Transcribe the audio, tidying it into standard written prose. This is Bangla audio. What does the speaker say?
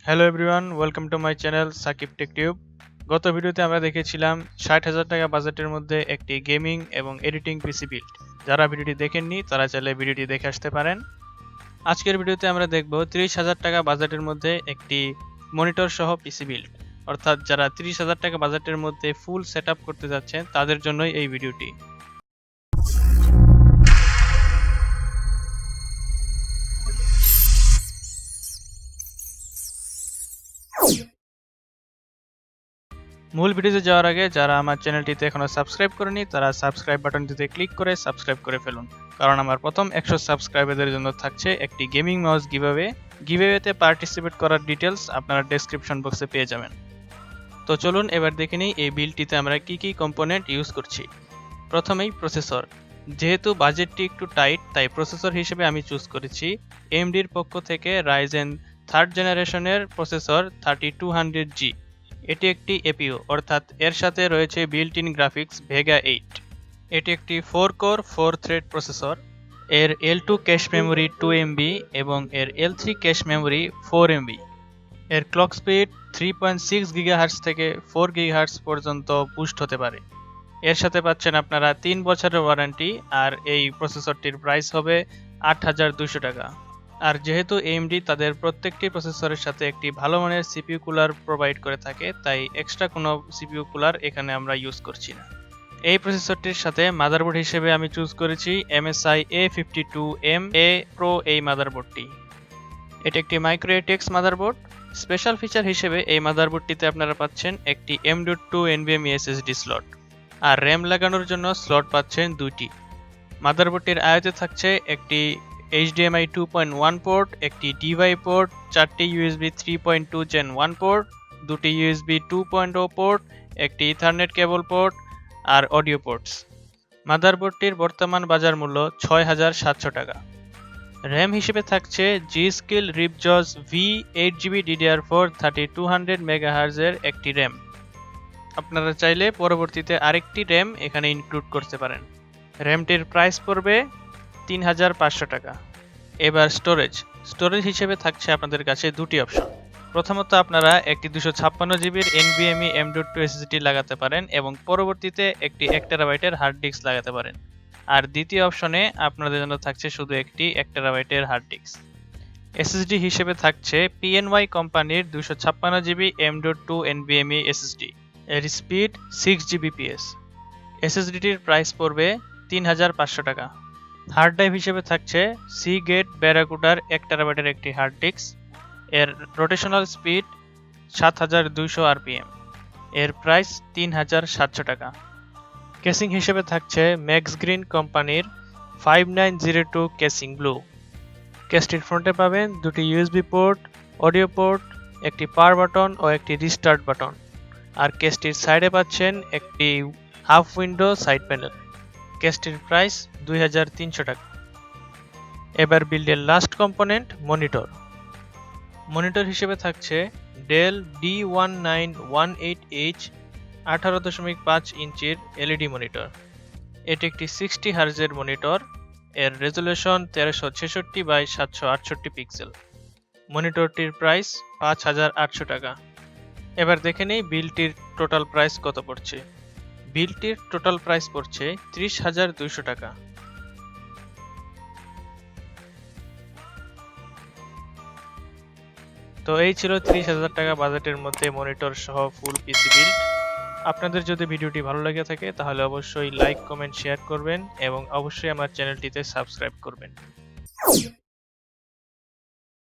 Hello everyone, welcome to my channel Sakib tech tube. গত ভিডিওতে আমরা দেখেছিলাম ৬০,০০০ টাকা বাজেটের মধ্যে একটি গেমিং এবং এডিটিং পিসি বিল্ড। যারা ভিডিওটি দেখেননি তারা চাইলে ভিডিওটি দেখে আসতে পারেন। আজকের ভিডিওতে আমরা দেখব ৩০,০০০ টাকা বাজেটের মধ্যে একটি মনিটর সহ পিসি বিল্ড। অর্থাৎ যারা ৩০,০০০ টাকা বাজেটের মধ্যে ফুল সেট আপ করতে যাচ্ছেন তাদের জন্যই এই ভিডিওটি। মূল ভিডিওতে যাওয়ার আগে যারা আমার চ্যানেলটিতে এখনো সাবস্ক্রাইব করেনি তারা সাবস্ক্রাইব বাটনটিতে ক্লিক করে সাবস্ক্রাইব করে ফেলুন, কারণ আমার প্রথম ১০০ সাবস্ক্রাইবারদের জন্য থাকছে একটি গেমিং মাউস গিভঅ্যাওয়ে। গিভঅ্যাওয়েতে পার্টিসিপেট করার ডিটেলস আপনারা ডেসক্রিপশন বক্সে পেয়ে যাবেন। তো চলুন এবার দেখে নিই এই বিলটিতে আমরা কি কি কম্পোনেন্ট ইউজ করছি। প্রথমেই প্রসেসর। যেহেতু বাজেটটি একটু টাইট তাই প্রসেসর হিসেবে আমি চুজ করেছি AMD'র পক্ষ থেকে রাইজেন 3rd জেনারেশনের প্রসেসর 3200G। এটি একটি এপিইউ, অর্থাৎ এর সাথে রয়েছে বিল্ট ইন গ্রাফিক্স ভেগা 8। এটি একটি 4 কোর 4 থ্রেড প্রসেসর। এর L2 ক্যাশ মেমোরি 2 MB এবং এর L3 ক্যাশ মেমোরি 4 MB। এর ক্লক স্পিড 3.6 GHz থেকে 4 GHz পর্যন্ত বুস্ট হতে পারে। এর সাথে পাচ্ছেন আপনারা 3 বছরের ওয়ারেন্টি, আর এই প্রসেসরটির প্রাইস হবে ৮,২০০ টাকা। আর যেহেতু AMD তাদের প্রত্যেকটি প্রসেসরের সাথে একটি ভালো মানের CPU কুলার প্রোভাইড করে থাকে, তাই এক্সট্রা কোনো CPU কুলার এখানে আমরা ইউজ করছি না। এই প্রসেসরটির সাথে মাদারবোর্ড হিসেবে আমি চুজ করেছি MSI A52M-A Pro এই মাদারবোর্ডটি। এটি একটি micro ATX motherboard. Special feature হিসেবে এই মাদারবোর্ডটিতে আপনারা পাচ্ছেন একটি M.2 NVMe SSD স্লট, আর র্যাম লাগানোর জন্য স্লট পাচ্ছেন 2টি। মাদারবোর্ডটির আয়তে থাকছে একটি HDMI 2.1 পোর্ট, একটি DVI পোর্ট, 4টি USB 3.2 Gen 1 পোর্ট, 2টি USB 2.0 পোর্ট, একটি ইথারনেট কেবল পোর্ট আর অডিও পোর্টস। মাদারবোর্ডটির বর্তমান বাজার মূল্য ৬,৭০০ টাকা। র্যাম হিসেবে থাকছে G-Skill Ripjaws V8GB DDR4 3200 MHz এর একটি র্যাম। আপনারা চাইলে পরবর্তীতে আরেকটি র্যাম এখানে ইনক্লুড করতে পারেন। র্যামটির প্রাইস পড়বে ৩,৫০০ টাকা। এবার স্টোরেজ হিসেবে থাকছে আপনাদের কাছে দুটি অপশন। প্রথমত আপনারা একটি 256GB NVMe M.2 SSD লাগাতে পারেন এবং পরবর্তীতে একটি 1TB হার্ড ডিস্ক লাগাতে পারেন। আর দ্বিতীয় অপশনে আপনাদের জন্য থাকছে শুধু একটি 1TB হার্ড ডিস্ক। SSD হিসেবে থাকছে PNY কোম্পানির 256GB M.2 NVMe SSD। এর স্পিড 6 Gbps। SSDটির প্রাইস পড়বে ৩,৫০০ টাকা। হার্ড ড্রাইভ হিসেবে থাকছে Seagate Barracuda 1TB একটি হার্ড ডিস্ক। এর রোটেশনাল স্পিড ৭২০০ RPM। এর প্রাইস ৩,৭০০ টাকা। কেসিং হিসেবে থাকছে ম্যাক্সগ্রিন কোম্পানির 5902 কেসিং ব্লু। কেসটির ফ্রন্টে পাবেন দুটি USB পোর্ট, অডিও পোর্ট, একটি পাওয়ার বাটন ও একটি রিস্টার্ট বাটন। আর কেসটির সাইডে পাচ্ছেন একটি হাফ উইন্ডো সাইড প্যানেল। কেসটির প্রাইস ২,৩০০ টাকা। এবার বিল্ডের লাস্ট কম্পোনেন্ট মনিটর। মনিটর হিসেবে থাকছে ডেল D1918H 18.5 ইঞ্চির LED মনিটর। এটি একটি 60 হার্জের মনিটর। এর রেজুলেশন 1366x768 পিক্সেল। মনিটরটির প্রাইস ৫,৮০০ টাকা। এবার দেখে নেই বিলটির টোটাল প্রাইস কত পড়ছে। বিলটির টোটাল প্রাইস পড়ছে ৩০,২০০ টাকা। তো এই ছিল ৩০,০০০ টাকা বাজেটের মধ্যে মনিটর সহ ফুল পিসি বিল্ড। আপনাদের যদি ভিডিওটি ভালো লেগে থাকে তাহলে অবশ্যই লাইক, কমেন্ট, শেয়ার করবেন এবং অবশ্যই আমার চ্যানেলটিতে সাবস্ক্রাইব করবেন।